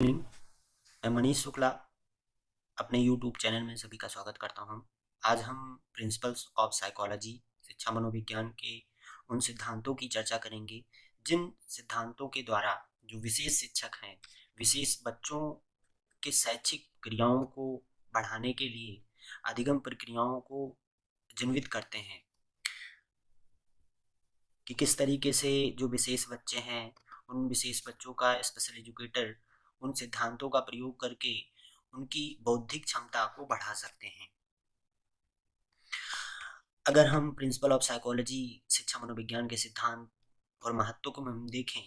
मैं मनीष शुक्ला अपने YouTube channel में सभी का स्वागत करता हूं। आज हम प्रिंसिपल्स ऑफ साइकोलॉजी शिक्षा मनोविज्ञान के उन सिद्धांतों की चर्चा करेंगे जिन सिद्धांतों के द्वारा जो विशेष शिक्षक हैं विशेष बच्चों के शैक्षिक क्रियाओं को बढ़ाने के लिए अधिगम प्रक्रियाओं को जिन्वित करते हैं कि किस तरीके से जो विशेष बच्चे हैं उन विशेष बच्चों का स्पेशल एजुकेटर उन सिद्धांतों का प्रयोग करके उनकी बौद्धिक क्षमता को बढ़ा सकते हैं। अगर हम प्रिंसिपल ऑफ साइकोलॉजी शिक्षा मनोविज्ञान के सिद्धांत और महत्व को हम देखें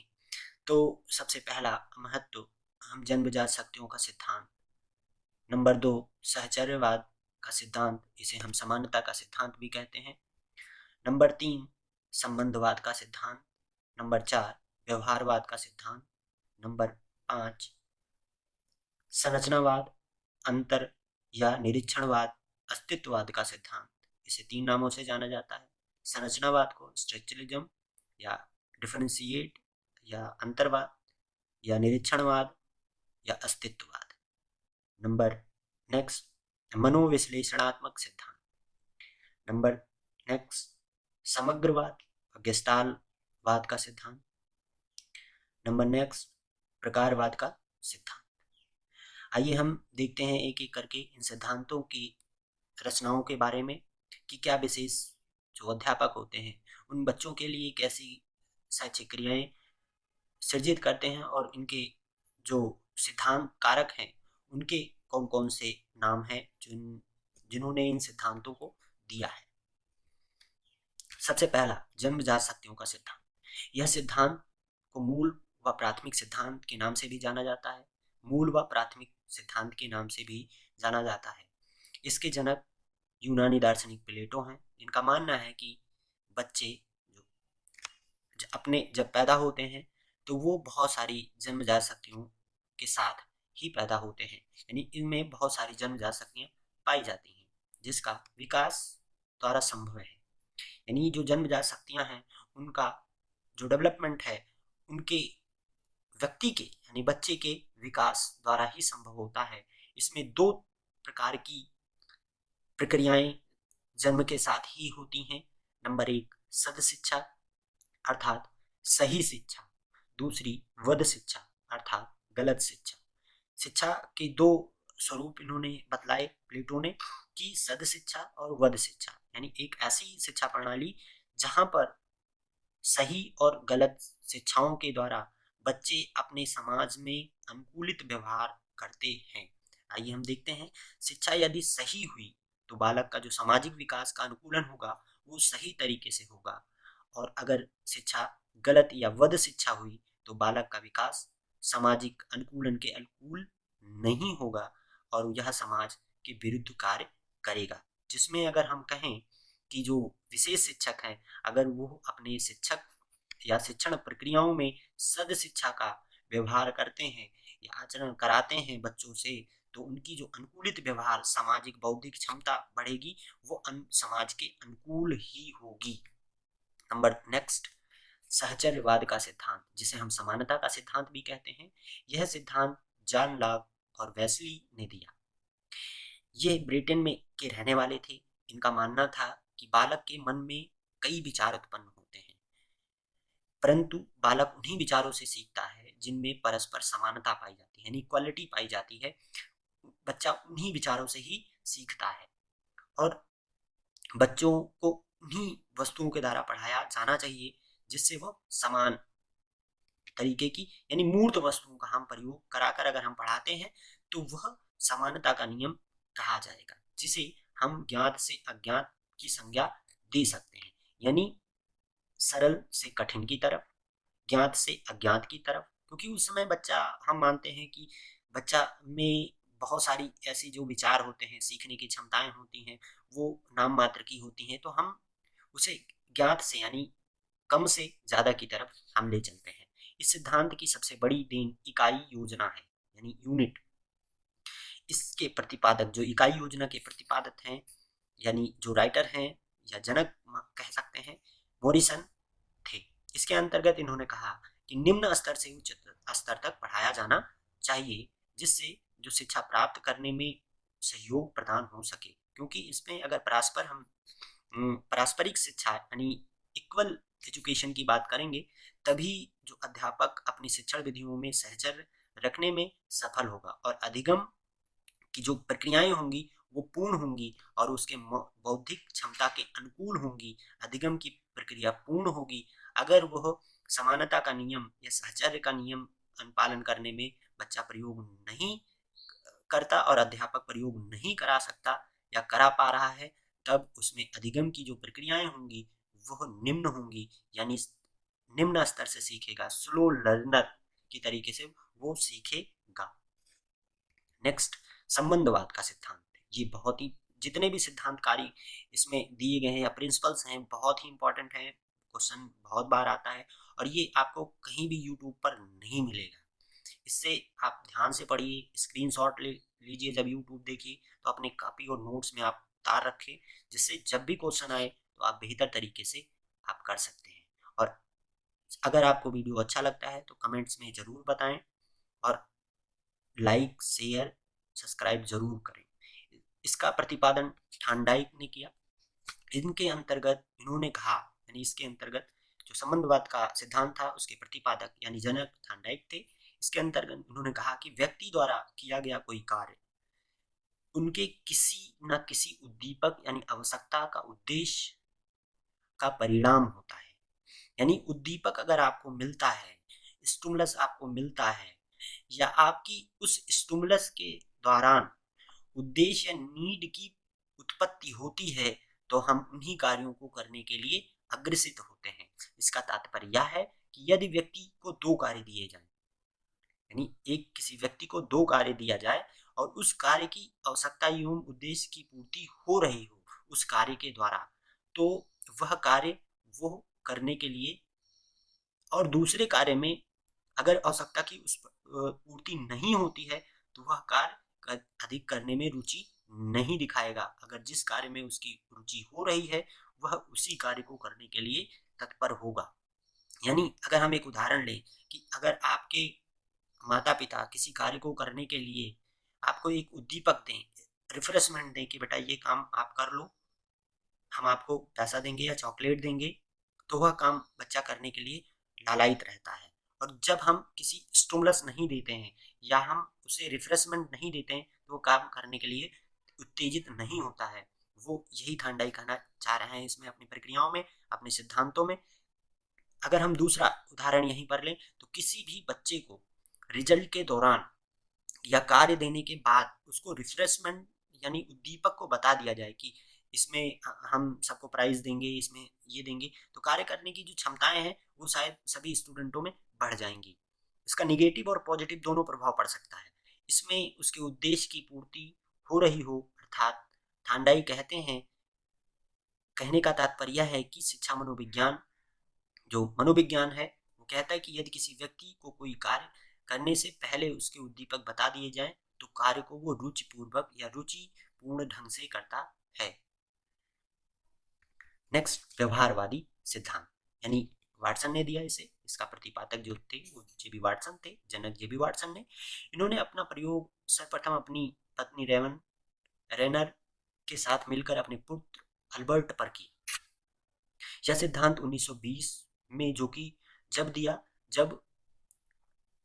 तो सबसे पहला महत्व हम जन्मजात शक्तियों का सिद्धांत, नंबर 2 सहचर्यवाद का सिद्धांत, इसे हम समानता का सिद्धांत भी कहते हैं, नंबर 3 संबंधवाद का सिद्धांत, नंबर 4 व्यवहारवाद का सिद्धांत, नंबर 5 संरचनावाद, अंतर या निरीक्षणवाद, अस्तित्ववाद का सिद्धांत। इसे 3 नामों से जाना जाता है। संरचनावाद को स्ट्रक्चरलिज्म या डिफरेंशिएट या अंतरवाद या निरीक्षणवाद या अस्तित्ववाद। नंबर नेक्स्ट मनोविश्लेषणात्मक सिद्धांत, नंबर नेक्स्ट समग्रवाद गेस्टाल्टवाद का सिद्धांत, नंबर नेक्स्ट प्रकारवाद का सिद्धांत। आइए हम देखते हैं एक एक करके इन सिद्धांतों की रचनाओं के बारे में कि क्या विशेष जो अध्यापक होते हैं उन बच्चों के लिए कैसी शैक्षिक क्रियाएं सृजित करते हैं और इनके जो सिद्धांत कारक हैं उनके कौन कौन से नाम हैं जिन्होंने इन सिद्धांतों को दिया है। सबसे पहला जन्मजात शक्तियों का सिद्धांत। यह सिद्धांत को मूल व प्राथमिक सिद्धांत के नाम से भी जाना जाता है। मूल व प्राथमिक सिद्धांत के नाम से भी जाना जाता है। इसके जनक यूनानी दार्शनिक प्लेटो हैं। इनका मानना है कि बच्चे जब पैदा होते हैं तो वो बहुत सारी जन्मजात शक्तियों के साथ ही पैदा होते हैं, यानी इनमें बहुत सारी जन्मजात शक्तियाँ पाई जाती हैं जिसका विकास द्वारा संभव है। यानी जो जन्मजात शक्तियाँ हैं उनका जो डेवलपमेंट है उनके व्यक्ति के यानी बच्चे के विकास द्वारा ही संभव होता है। इसमें 2 प्रकार की प्रक्रियाएं जन्म के साथ ही होती हैं। नंबर 1 सद शिक्षा अर्थात सही शिक्षा, दूसरी वद शिक्षा अर्थात गलत शिक्षा। शिक्षा के 2 स्वरूप इन्होंने बतलाए प्लेटो ने कि सद शिक्षा और वद शिक्षा, यानी एक ऐसी शिक्षा प्रणाली जहां पर सही और गलत शिक्षाओं के द्वारा बच्चे अपने समाज में अनुकूलित व्यवहार करते हैं। आइए हम देखते हैं, शिक्षा यदि सही हुई तो बालक का जो सामाजिक विकास का अनुकूलन होगा वो सही तरीके से होगा, और अगर शिक्षा गलत या वध शिक्षा हुई तो बालक का विकास सामाजिक अनुकूलन के अनुकूल नहीं होगा और यह समाज के विरुद्ध कार्य करेगा। जिसमें अगर हम कहें कि जो विशेष शिक्षक हैं अगर वो अपने शिक्षक या शिक्षण प्रक्रियाओं में सद शिक्षा का व्यवहार करते हैं या आचरण कराते हैं बच्चों से तो उनकी जो अनुकूलित व्यवहार सामाजिक बौद्धिक क्षमता बढ़ेगी, वो समाज के अनुकूल ही होगी। नंबर नेक्स्ट सहचर्यवाद का सिद्धांत, जिसे हम समानता का सिद्धांत भी कहते हैं। यह सिद्धांत जॉन लॉक और वेस्ली ने दिया। ये ब्रिटेन में के रहने वाले थे। इनका मानना था कि बालक के मन में कई विचार उत्पन्न होते हैं, परंतु बालक उन्हीं विचारों से सीखता है जिनमें परस्पर समानता पाई जाती है, यानी इक्वालिटी पाई जाती है। बच्चा उन्हीं विचारों से ही सीखता है और बच्चों को उन्हीं वस्तुओं के द्वारा पढ़ाया जाना चाहिए जिससे वह समान तरीके की यानी मूर्त वस्तुओं का हम प्रयोग कराकर अगर हम पढ़ाते हैं तो वह समानता का नियम कहा जाएगा, जिसे हम ज्ञात से अज्ञात की संज्ञा दे सकते हैं। यानी सरल से कठिन की तरफ, ज्ञात से अज्ञात की तरफ, क्योंकि उस समय बच्चा हम मानते हैं कि बच्चा में बहुत सारी ऐसी जो विचार होते हैं, सीखने की क्षमताएं होती हैं, वो नाम मात्र की होती हैं, तो हम उसे ज्ञात से यानी कम से ज्यादा की तरफ हम ले चलते हैं। इस सिद्धांत की सबसे बड़ी देन इकाई योजना है, यानी यूनिट। इसके प्रतिपादक जो इकाई योजना के प्रतिपादक हैं यानी जो राइटर हैं या जनक कह सकते हैं, मॉरिसन थे। इसके अंतर्गत इन्होंने कहा कि निम्न स्तर से उच्च स्तर तक पढ़ाया जाना चाहिए, जिससे जो शिक्षा प्राप्त करने में सहयोग प्रदान हो सके। क्योंकि इसमें अगर पारस्परिक शिक्षा यानी इक्वल एजुकेशन की बात करेंगे, तभी जो अध्यापक अपनी शिक्षण विधियों में सहचर्य रखने में सफल होगा और अधिगम की जो प्रक्रियाएं होंगी वो पूर्ण होंगी और उसके बौद्धिक क्षमता के अनुकूल होंगी। अधिगम की प्रक्रिया पूर्ण होगी अगर वह समानता का नियम या सहचर्य का नियम अनुपालन करने में बच्चा प्रयोग नहीं करता और अध्यापक प्रयोग नहीं करा सकता या करा पा रहा है, तब उसमें अधिगम की जो प्रक्रियाएं होंगी वह निम्न होंगी, यानी निम्न स्तर से सीखेगा, स्लो लर्नर की तरीके से वो सीखेगा। नेक्स्ट, संबंधवाद का सिद्धांत। ये बहुत ही, जितने भी सिद्धांतकारी इसमें दिए गए हैं या प्रिंसिपल्स हैं, बहुत ही इंपॉर्टेंट है, क्वेश्चन बहुत बार आता है और ये आपको कहीं भी यूट्यूब पर नहीं मिलेगा। इससे आप ध्यान से पढ़िए, स्क्रीनशॉट ले लीजिए, जब यूट्यूब देखिए तो अपने कॉपी और नोट्स में आप उतार रखें, जिससे जब भी क्वेश्चन आए तो आप बेहतर तरीके से आप कर सकते हैं। और अगर आपको वीडियो अच्छा लगता है तो कमेंट्स में ज़रूर बताएं और लाइक, शेयर, सब्सक्राइब जरूर करें। इसका प्रतिपादन थांडाइक ने किया। इनके अंतर्गत इन्होंने कहा, यानी इसके अंतर्गत जो संबंधवाद का सिद्धांत था उसके प्रतिपादक यानी जनक थांडाइक थे। इसके अंतर्गत उन्होंने कहा कि व्यक्ति द्वारा किया गया कोई कार्य उनके किसी न किसी उद्दीपक यानी आवश्यकता का उद्देश्य का परिणाम होता है। यानी उद्दीपक अगर आपको मिलता है, स्टिमुलस आपको मिलता है या आपकी उस स्टिमुलस के दौरान उद्देश्य या नीड की उत्पत्ति होती है, तो हम उन्हीं कार्यों को करने के लिए अग्रसित होते हैं। इसका तात्पर्य यह है कि यदि व्यक्ति को दो कार्य दिए जाएं, यानी एक किसी व्यक्ति को दो कार्य दिया जाए और उस कार्य की आवश्यकता एवं उद्देश्य की पूर्ति हो रही हो उस कार्य के द्वारा, तो वह कार्य वो करने के लिए, और दूसरे कार्य में अगर आवश्यकता की उस पूर्ति नहीं होती है तो वह कार्य अधिक करने में रुचि नहीं दिखाएगा। अगर जिस कार्य में उसकी रुचि हो रही है वह उसी कार्य को करने के लिए तत्पर होगा। यानी अगर हम एक उदाहरण लें कि अगर आपके माता पिता किसी कार्य को करने के लिए आपको एक उद्दीपक दें, रिफ्रेशमेंट दें कि बेटा ये काम आप कर लो, हम आपको पैसा देंगे या चॉकलेट देंगे, तो वह काम बच्चा करने के लिए लालायित रहता है। और जब हम किसी स्टिमुलस नहीं देते हैं या हम उसे रिफ्रेशमेंट नहीं देते हैं तो वो काम करने के लिए उत्तेजित नहीं होता है। वो यही थांडाई कहना चाह रहे हैं इसमें अपनी प्रक्रियाओं में, अपने सिद्धांतों में। अगर हम दूसरा उदाहरण यहीं पर लें तो किसी भी बच्चे को रिजल्ट के दौरान या कार्य देने के बाद उसको रिफ्रेशमेंट यानी उद्दीपक को बता दिया जाए कि इसमें हम सबको प्राइज देंगे, इसमें ये देंगे, तो कार्य करने की जो क्षमताएं हैं वो शायद सभी स्टूडेंटों में बढ़ जाएंगी। इसका निगेटिव और पॉजिटिव दोनों प्रभाव पड़ सकता है। इसमें उसके उद्देश्य की पूर्ति हो रही हो, अर्थात थांडाई कहते हैं, कहने का तात्पर्य है कि शिक्षा मनोविज्ञान, जो मनोविज्ञान है वो कहता है कि यदि किसी व्यक्ति को कोई कार्य करने से पहले उसके उद्दीपक बता दिए जाएं तो कार्य को वो रुचिपूर्वक या रुचिपूर्ण ढंग से करता है। नेक्स्ट, व्यवहारवादी सिद्धांत, यानी वाटसन ने दिया इसे। इसका प्रतिपादक जो थे वो जेबी वाटसन थे, जनक जेबी वाटसन ने। इन्होंने अपना प्रयोग सर्वप्रथम अपनी पत्नी रेनर के साथ मिलकर अपने पुत्र अल्बर्ट पर की। यह सिद्धांत 1920 में जो कि जब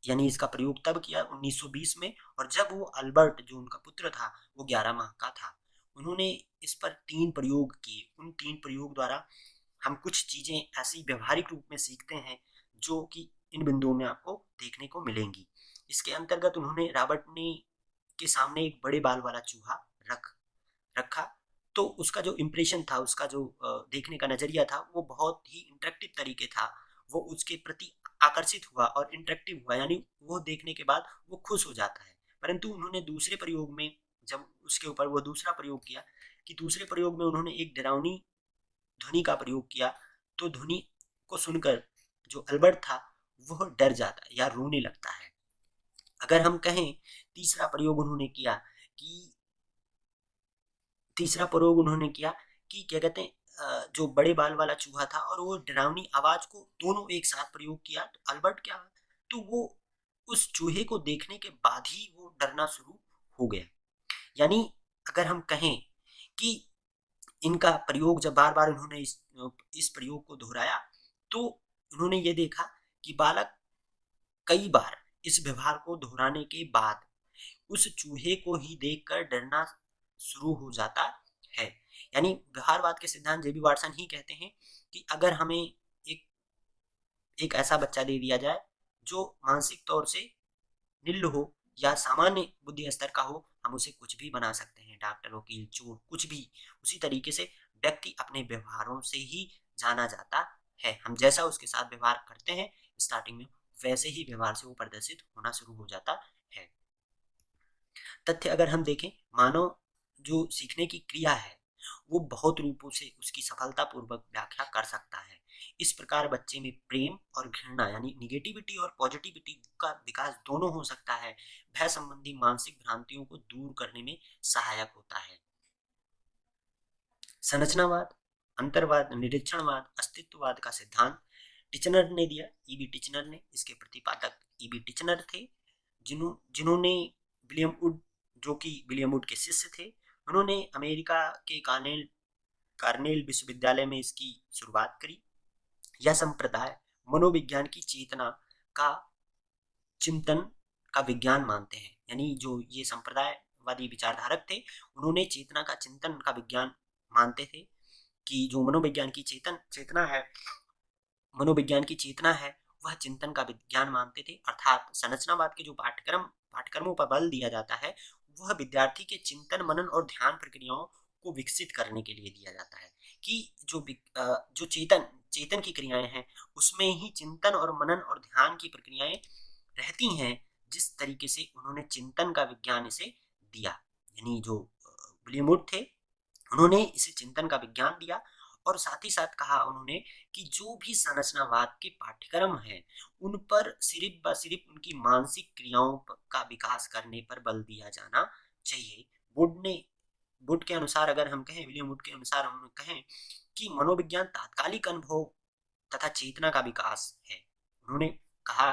यानी इसका प्रयोग तब किया 1920 में, और जब वो अल्बर्ट जो उनका पुत्र था वो 11 माह का था। उन्होंने इस पर 3 प्रयोग किए। उन 3 प्रयोग द्वारा हम कुछ चीजें ऐसी व्यवहारिक रूप में सीखते हैं जो कि इन बिंदुओं में आपको देखने को मिलेंगी। इसके अंतर्गत उन्होंने रॉबर्ट ने के सामने एक बड़े बाल वाला चूहा रखा, तो उसका जो इम्प्रेशन था, उसका जो देखने का नजरिया था वो बहुत ही इंटरेक्टिव तरीके था। वो उसके प्रति आकर्षित हुआ और इंटरेक्टिव हुआ, यानी वो देखने के बाद वो खुश हो जाता है। परंतु उन्होंने दूसरे प्रयोग में जब उसके ऊपर वो दूसरा प्रयोग किया कि दूसरे प्रयोग में उन्होंने एक डरावनी ध्वनि का प्रयोग किया, तो ध्वनि को सुनकर जो अल्बर्ट था वह डर जाता है या रोने लगता है। अगर हम कहें कि तीसरा प्रयोग उन्होंने किया कि क्या कहते हैं, जो बड़े बाल वाला चूहा था और वो डरावनी आवाज को दोनों एक साथ प्रयोग किया, तो अल्बर्ट क्या, तो वो उस चूहे को देखने के बाद ही वो डरना शुरू हो गया। यानी अगर हम कहें कि इनका प्रयोग जब बार बार उन्होंने इस प्रयोग को दोहराया, तो उन्होंने ये देखा कि बालक कई बार इस व्यवहार को दोहराने के बाद उस चूहे को ही देखकर डरना शुरू हो जाता है। यानी व्यवहारवाद के सिद्धांत जेबी वाटसन ही कहते हैं कि अगर हमें एक एक ऐसा बच्चा दे दिया जाए जो मानसिक तौर से निल्ल हो या सामान्य बुद्धि स्तर का हो, हम उसे कुछ भी बना सकते हैं, डॉक्टर, वकील, चोर, कुछ भी। उसी तरीके से व्यक्ति अपने व्यवहारों से ही जाना जाता है। हम जैसा उसके साथ व्यवहार करते हैं स्टार्टिंग में, वैसे ही व्यवहार से वो प्रदर्शित होना शुरू हो जाता है। तथ्य अगर हम देखें, मानव जो सीखने की क्रिया है वो बहुत रूपों से उसकी सफलतापूर्वक व्याख्या कर सकता है। इस प्रकार बच्चे में प्रेम और घृणा यानी निगेटिविटी और पॉजिटिविटी का विकास दोनों हो सकता है। भय संबंधी मानसिक भ्रांतियों को दूर करने में सहायक होता है। संरचनावाद, अंतरवाद, निरीक्षणवाद, अस्तित्ववाद का सिद्धांत टिचनर ने दिया। ईबी टिचनर ने, इसके प्रतिपादक ईबी टिचनर थे, जिन्होंने विलियम वुड, जो कि विलियम वुड के शिष्य थे, उन्होंने अमेरिका के कार्नेल विश्वविद्यालय में इसकी शुरुआत करी। यह संप्रदाय मनोविज्ञान की चेतना का चिंतन का विज्ञान मानते हैं। यानी जो ये संप्रदायवादी विचारधारक थे, उन्होंने चेतना का चिंतन का विज्ञान मानते थे कि जो मनोविज्ञान की मनोविज्ञान की चेतना है वह चिंतन का विज्ञान मानते थे। अर्थात संरचनावाद के जो पाठ्यक्रमों पर बल दिया जाता है वह विद्यार्थी के चिंतन, मनन और ध्यान प्रक्रियाओं को विकसित करने के लिए दिया जाता है कि जो चेतन की क्रियाएं हैं उसमें ही चिंतन और मनन और ध्यान की प्रक्रियाएं रहती हैं। जिस तरीके से उन्होंने चिंतन का विज्ञान इसे दिया, यानी जो विलियम वुड थे उन्होंने इसे चिंतन का विज्ञान दिया। और साथ ही साथ कहा उन्होंने कि जो भी संरचनावाद के पाठ्यक्रम हैं उन पर सिर्फ व सिर्फ उनकी मानसिक क्रियाओं का विकास करने पर बल दिया जाना चाहिए। वुड के अनुसार अगर हम कहें, विलियम वुड के अनुसार हम कहें कि मनोविज्ञान तात्कालिक अनुभव तथा चेतना का विकास है। उन्होंने कहा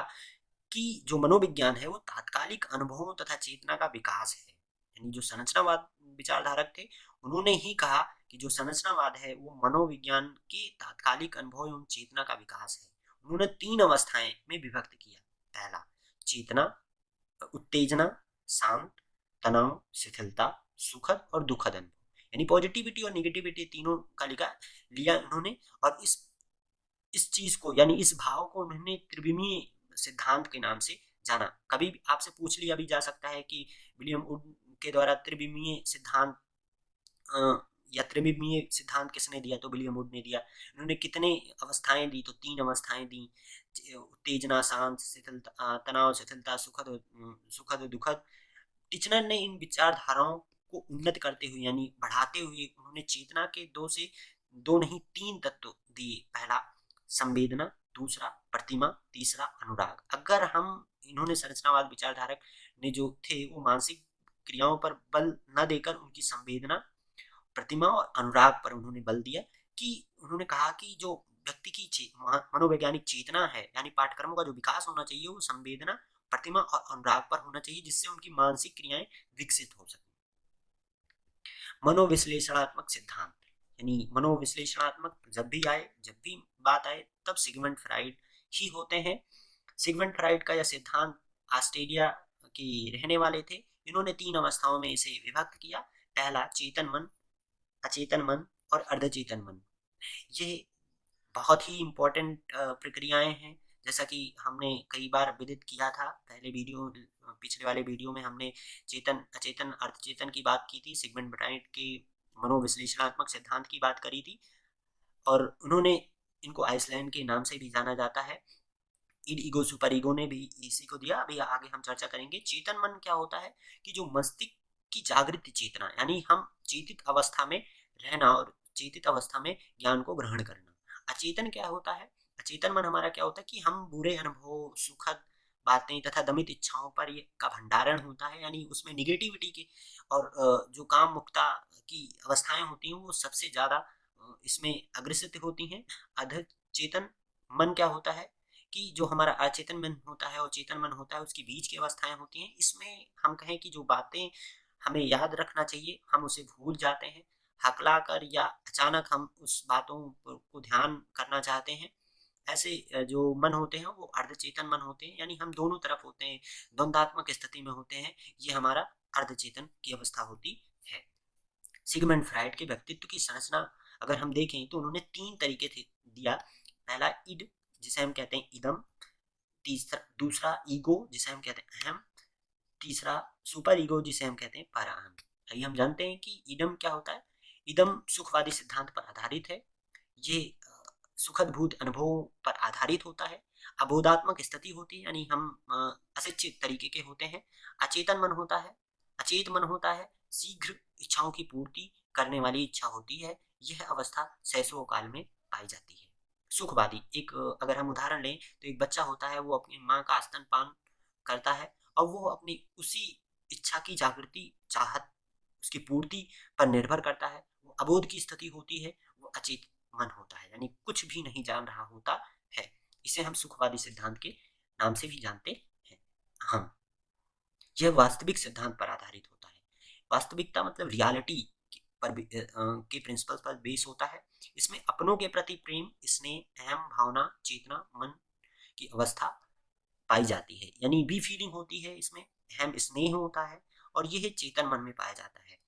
कि जो मनोविज्ञान है वो तात्कालिक अनुभवों तथा चेतना का विकास है। यानी जो संरचनावाद विचारधारक थे उन्होंने ही कहा कि जो संरचनावाद है वो मनोविज्ञान के तात्कालिक अनुभव एवं चेतना का विकास है। उन्होंने 3 अवस्थाएं में विभक्त किया। पहला, चेतना, उत्तेजना, शांत, तनाव, शिथिलता, सुखद और दुखद अनुभव, यानी पॉजिटिविटी और निगेटिविटी तीनों का लिया उन्होंने। और इस चीज को, यानी इस भाव को उन्होंने त्रिविमीय सिद्धांत के नाम से जाना। कभी आपसे पूछ लिया भी जा सकता है कि विलियम वुड के द्वारा त्रिविमीय सिद्धांत या त्रिविमीय सिद्धांत किसने दिया, तो विलियम वुड ने दिया। उन्होंने कितने अवस्थाएं दी, तो 3 अवस्थाएं दी, उत्तेजना, शांत, शिथिलता, तनाव, शिथिलता, सुखद दुखद। टिचनर ने इन विचारधाराओं को उन्नत करते हुए यानी बढ़ाते हुए उन्होंने चेतना के दो नहीं 3 तत्व दिए। पहला संवेदना, दूसरा प्रतिमा, तीसरा अनुराग। अगर हम इन्होंने संरचनावाद विचारधारक ने जो थे वो मानसिक क्रियाओं पर बल न देकर उनकी संवेदना, प्रतिमा और अनुराग पर उन्होंने बल दिया। कि उन्होंने कहा कि जो व्यक्ति की मनोवैज्ञानिक चेतना है यानी पाठ्यक्रमों का जो विकास होना चाहिए वो संवेदना, प्रतिमा और अनुराग पर होना चाहिए, जिससे उनकी मानसिक क्रियाएं विकसित हो सके। मनोविश्लेषणात्मक सिद्धांत, यानी मनोविश्लेषणात्मक जब भी बात आए तब सिगमंड फ्राइड ही होते हैं। सिगमंड फ्राइड का यह सिद्धांत ऑस्ट्रेलिया के रहने वाले थे। इन्होंने 3 अवस्थाओं में इसे विभक्त किया। पहला, चेतन मन, अचेतन मन और अर्धचेतन मन। ये बहुत ही इंपॉर्टेंट प्रक्रियाएं हैं। जैसा कि हमने कई बार विदित किया था, पिछले वाले वीडियो में हमने चेतन, अचेतन, अर्धचेतन की बात की थी, सिगमंड फ्राइड के मनोविश्लेषणात्मक सिद्धांत की बात करी थी। और उन्होंने इनको आइसलैंड के नाम से भी जाना जाता है। इड ईगो सुपर ईगो ने भी इसी को दिया। अभी आगे हम चर्चा करेंगे। चेतन मन क्या होता है कि जो मस्तिष्क की जागृत चेतना, यानी हम चेतित अवस्था में रहना और चेतित अवस्था में ज्ञान को ग्रहण करना। अचेतन क्या होता है? अचेतन मन हमारा क्या होता है कि हम बुरे अनुभव, सुखद बातें तथा दमित इच्छाओं पर ये का भंडारण होता है, यानी उसमें निगेटिविटी के और जो काम मुक्ता की अवस्थाएं होती हैं वो सबसे ज्यादा इसमें अग्रसित होती हैं। अध चेतन मन क्या होता है कि जो हमारा अचेतन मन होता है और चेतन मन होता है उसकी बीच की अवस्थाएं होती हैं। इसमें हम कहें कि जो बातें हमें याद रखना चाहिए हम उसे भूल जाते हैं, हकला कर या अचानक हम उस बातों को ध्यान करना चाहते हैं। ऐसे जो मन होते हैं वो अर्धचेतन मन होते हैं, यानी हम दोनों तरफ होते हैं, द्वंद्वात्मक स्थिति में होते हैं। ये हमारा अर्धचेतन की अवस्था होती है। सिगमंड फ्राइड के व्यक्तित्व की संरचना अगर हम देखें तो उन्होंने 3 तरीके थे दिया। पहला इड, जिसे हम कहते हैं इदम, तीसरा दूसरा ईगो जिसे हम कहते हैं अहम, तीसरा सुपर ईगो जिसे हम कहते हैं पराहम। आइए हम जानते हैं कि इदम क्या होता है। इदम सुखवादी सिद्धांत पर आधारित है। ये सुखद भूत अनुभवों पर आधारित होता है। अबोधात्मक स्थिति होती है, यानी हम अशिक्षित तरीके के होते हैं। अचेतन मन होता है, अचेत मन होता है। शीघ्र इच्छाओं की पूर्ति करने वाली इच्छा होती है। यह अवस्था शैशव काल में पाई जाती है। सुखवादी एक अगर हम उदाहरण लें तो एक बच्चा होता है, वो अपनी माँ का स्तनपान करता है और वो अपनी उसी इच्छा की जागृति चाहत उसकी पूर्ति पर निर्भर करता है। वो अबोध की स्थिति होती है, वो अचेत मन होता है, यानी कुछ भी नहीं जान रहा होता है। इसे हम सुखवादी सिद्धांत के नाम से भी जानते हैं। हम यह वास्तविक सिद्धांत पर आधारित होता है। वास्तविकता मतलब रियलिटी पर के प्रिंसिपल पर बेस होता है। इसमें अपनों के प्रति प्रेम, स्नेह, अहम भावना, चेतना, मन की अवस्था पाई जाती है, यानी बी फीलिंग होती है। इसमें अहम स्नेह होता है और यह चेतन मन में पाया जाता है।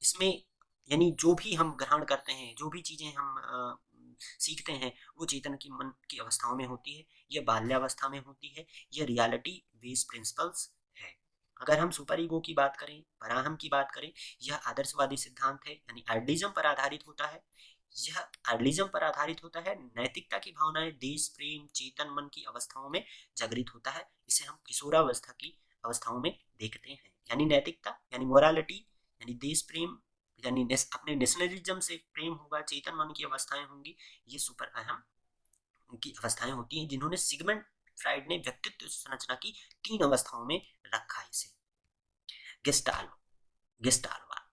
इसमें यानी जो भी हम ग्रहण करते हैं, जो भी चीजें हम सीखते हैं, वो चेतन की मन की अवस्थाओं में होती है। यह बाल्यावस्था में होती है। यह रियलिटी बेस्ड प्रिंसिपल्स है। अगर हम सुपर ईगो की बात करें, पराहम की बात करें, यह आदर्शवादी सिद्धांत है, यानी आइडियलिज्म पर आधारित होता है। यह आइडियलिज्म पर आधारित होता है। नैतिकता की भावनाएं देश प्रेम चेतन मन की अवस्थाओं में जागृत होता है। इसे हम किशोरावस्था की अवस्थाओं में देखते हैं। यानी नैतिकता यानी मोरालिटी, यानी देश प्रेम, यानी अपने नेशनलिज्म से प्रेम होगा, चेतन मन की अवस्थाएं होंगी। ये सुपर अहम की अवस्थाएं होती हैं, जिन्होंने सिगमंड फ्राइड ने व्यक्तित्व संरचना की 3 अवस्थाओं में रखा है। इसे गेस्टाल्ट गेस्टालवाद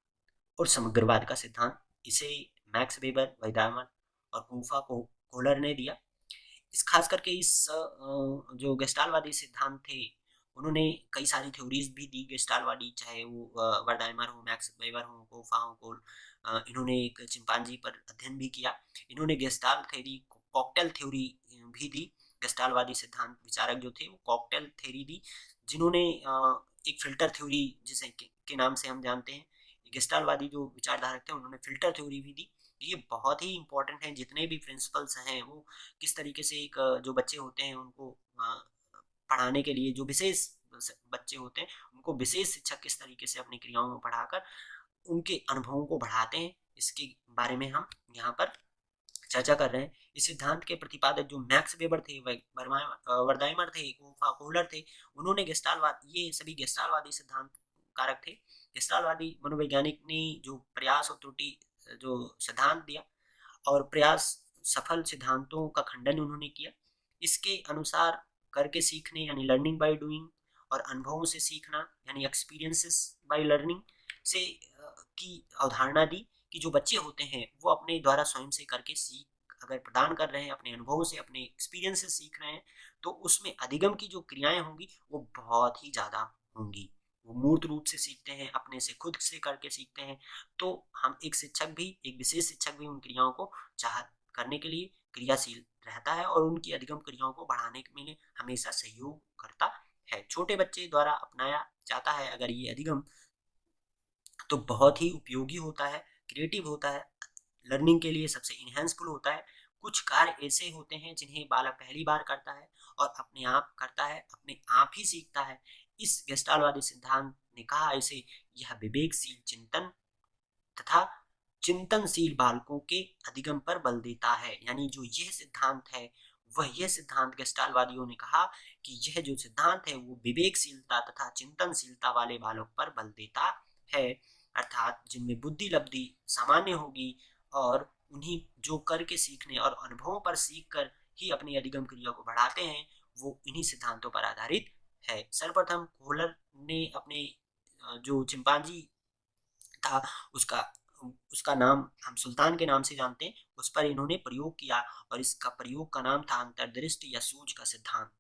और समग्रवाद का सिद्धांत, इसे मैक्स वेबर, वेदामन और कूफा को कोलर ने दिया। इस खास करके इस जो गेस्टालवादी सिद्धांत थे, उन्होंने कई सारी थ्योरीज भी दी गेस्टालवादी, चाहे वो वर्डाइमर हो, मैक्स वेबर हो, कोफा हो, कोल। इन्होंने एक चिंपांजी पर अध्ययन भी किया। इन्होंने गेस्टाल थ्योरी, कॉकटेल थ्योरी भी दी। गेस्टालवादी सिद्धांत विचारक जो थे वो कॉकटेल थ्योरी दी, जिन्होंने एक फिल्टर थ्योरी जिसे के नाम से हम जानते हैं। गेस्टालवादी जो विचारधारक थे उन्होंने फिल्टर थ्योरी भी दी। ये बहुत ही इंपॉर्टेंट है। जितने भी प्रिंसिपल्स हैं वो किस तरीके से एक जो बच्चे होते हैं उनको पढ़ाने के लिए, जो विशेष बच्चे होते हैं उनको विशेष शिक्षक किस तरीके से अपनी क्रियाओं में पढ़ाकर उनके अनुभवों को बढ़ाते हैं, इसके बारे में हम यहाँ पर चर्चा कर रहे हैं। इस सिद्धांत के प्रतिपादक जो मैक्स वेबर थे, वर्दाइमर थे, कोहलर थे, उन्होंने गेस्टालवाद, ये सभी गेस्टालवादी सिद्धांत कारक थे। गेस्टालवादी मनोवैज्ञानिक ने जो प्रयास और त्रुटि जो सिद्धांत दिया और प्रयास सफल सिद्धांतों का खंडन उन्होंने किया। इसके अनुसार करके सीखने यानी लर्निंग बाय डूइंग और अनुभवों से सीखना यानी एक्सपीरियंसेस बाय लर्निंग से की अवधारणा दी कि जो बच्चे होते हैं वो अपने द्वारा स्वयं से करके सीख अगर प्रदान कर रहे हैं, अपने अनुभवों से अपने एक्सपीरियंस से सीख रहे हैं, तो उसमें अधिगम की जो क्रियाएं होंगी वो बहुत ही ज़्यादा होंगी। वो मूर्त रूप से सीखते हैं, अपने से खुद से करके सीखते हैं। तो हम एक शिक्षक भी, एक विशेष शिक्षक भी उन क्रियाओं को चाह करने के लिए क्रियाशील रहता है और उनकी अधिगम क्रियाओं को बढ़ाने में हमेशा सहयोग करता है। छोटे बच्चे द्वारा अपनाया जाता है अगर ये अधिगम, तो बहुत ही उपयोगी होता है, क्रिएटिव होता है, लर्निंग के लिए सबसे इनहेंसफुल होता है। कुछ कार्य ऐसे होते हैं जिन्हें बालक पहली बार करता है और अपने आप करता है, अपने आप ही सीखता है। इस गेस्टालवादी सिद्धांत ने कहा इसे यह विवेकशील चिंतन तथा चिंतनशील बालकों के अधिगम पर बल देता है। यानी जो यह सिद्धांत है वह यह सिद्धांत गेस्टालवादियों ने कहा कि यह जो सिद्धांत है वो विवेकशीलता तथा चिंतनशीलता वाले बालक पर बल देता है, अर्थात जिनमें बुद्धि लब्धि सामान्य होगी और उन्हीं जो करके सीखने और अनुभवों पर सीख कर ही अपनी अधिगम क्रिया को बढ़ाते हैं, वो इन्हीं सिद्धांतों पर आधारित है। सर्वप्रथम कोहलर ने अपने जो चिंपांजी था उसका उसका नाम हम सुल्तान के नाम से जानते हैं, उस पर इन्होंने प्रयोग किया और इसका प्रयोग का नाम था अंतर्दृष्टि या सूझ का सिद्धांत।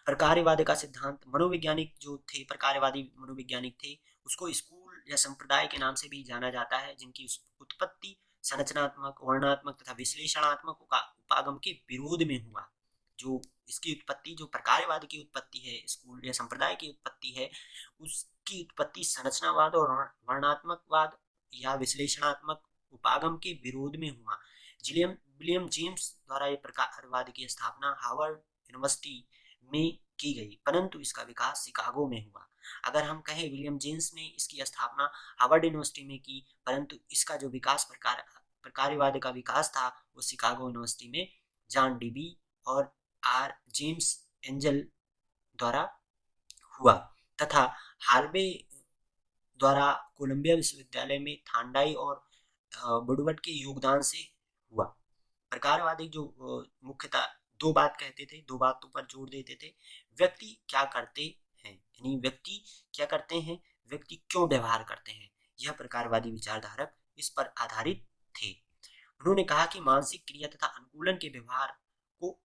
प्रकार्यवाद का सिद्धांत, मनोवैज्ञानिक जो थे, प्रकार्यवादी मनोवैज्ञानिक थे, उसको स्कूल या संप्रदाय के नाम से भी जाना जाता है, जिनकी उत्पत्ति संरचनात्मक, वर्णात्मक तथा विश्लेषणात्मक उपागम के विरोध में हुआ। जो इसकी उत्पत्ति, जो प्रकार्यवाद की उत्पत्ति है, स्कूल या संप्रदाय की उत्पत्ति है, उसकी उत्पत्ति संरचनावाद और वर्णात्मकवाद या विश्लेषणात्मक उपागम के विरोध में हुआ। विलियम जेम्स द्वारा ये प्रकारवाद की स्थापना हार्वर्ड यूनिवर्सिटी में की गई, परंतु इसका विकास शिकागो में हुआ। अगर हम कहें विलियम जेम्स ने इसकी स्थापना हार्वर्ड यूनिवर्सिटी में की, परंतु इसका जो विकास प्रकार्यवाद का विकास था वो शिकागो यूनिवर्सिटी में जॉन डीबी और आर जेम्स एंजल द्वारा हुआ, तथा हार्वे द्वारा कोलंबिया विश्वविद्यालय में थांडाई और वुडवर्ड के योगदान से हुआ। प्रकारवादी जो मुख्यतः दो बात कहते थे, दो बातों पर जोर देते थे। व्यक्ति क्या करते हैं, यानी व्यक्ति क्या करते हैं, व्यक्ति क्यों व्यवहार करते हैं, यह प्रकारवादी विचारधारक इस पर आधारित थे। उन्होंने कहा कि मानसिक क्रिया तथा अनुकूलन के व्यवहार को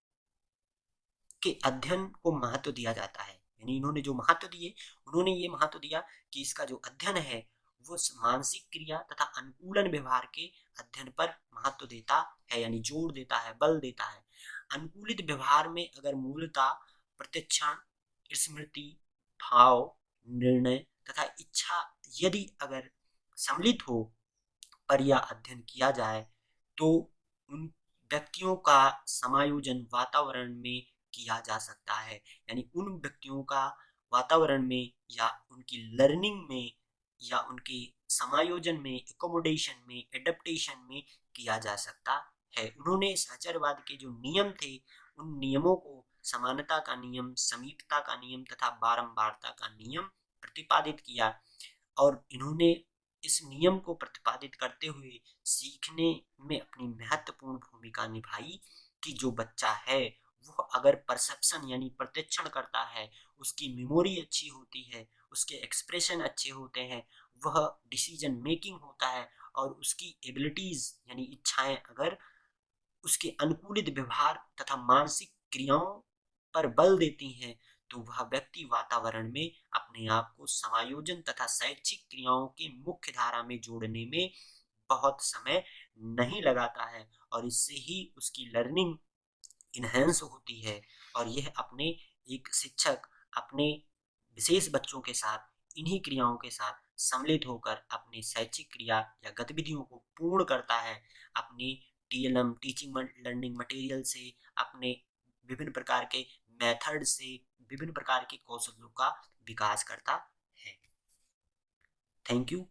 के अध्ययन को महत्व दिया जाता है। यानी इन्होंने जो महत्व दिए, उन्होंने ये महत्व दिया कि इसका जो अध्ययन है वो मानसिक क्रिया तथा अनुकूलन व्यवहार के अध्ययन पर महत्व देता है, यानी जोर देता है, बल देता है। अनुकूलित व्यवहार में अगर मूलता, प्रत्यक्षण, स्मृति, भाव, निर्णय तथा इच्छा यदि अगर सम्मिलित हो पर यह अध्ययन किया जाए तो उन व्यक्तियों का समायोजन वातावरण में किया जा सकता है। यानी उन व्यक्तियों का वातावरण में या उनकी लर्निंग में या उनके समायोजन में, एकोमोडेशन में, एडेप्टेशन में किया जा सकता है। उन्होंने सहचरवाद के जो नियम थे उन नियमों को समानता का नियम, समीपता का नियम तथा बारंबारता का नियम प्रतिपादित किया और इन्होंने इस नियम को प्रतिपादित करते हुए सीखने में अपनी महत्वपूर्ण भूमिका निभाई कि जो बच्चा है वो अगर परसेप्शन यानी प्रत्यक्षण करता है, उसकी मेमोरी अच्छी होती है, उसके एक्सप्रेशन अच्छे होते हैं, वह डिसीजन मेकिंग होता है और उसकी एबिलिटीज यानी इच्छाएं अगर उसके अनुकूलित व्यवहार तथा मानसिक क्रियाओं पर बल देती हैं तो वह व्यक्ति वातावरण में अपने आप को समायोजन तथा शैक्षिक क्रियाओं की मुख्य धारा में जोड़ने में बहुत समय नहीं लगाता है और इससे ही उसकी लर्निंग इनहेंस होती है और यह अपने एक शिक्षक अपने विशेष बच्चों के साथ इन्हीं क्रियाओं के साथ सम्मिलित होकर अपनी शैक्षिक क्रिया या गतिविधियों को पूर्ण करता है, अपनी टीएलएम टीचिंग लर्निंग मटेरियल से, अपने विभिन्न प्रकार के मेथड से, विभिन्न प्रकार के कौशलों का विकास करता है। Thank you.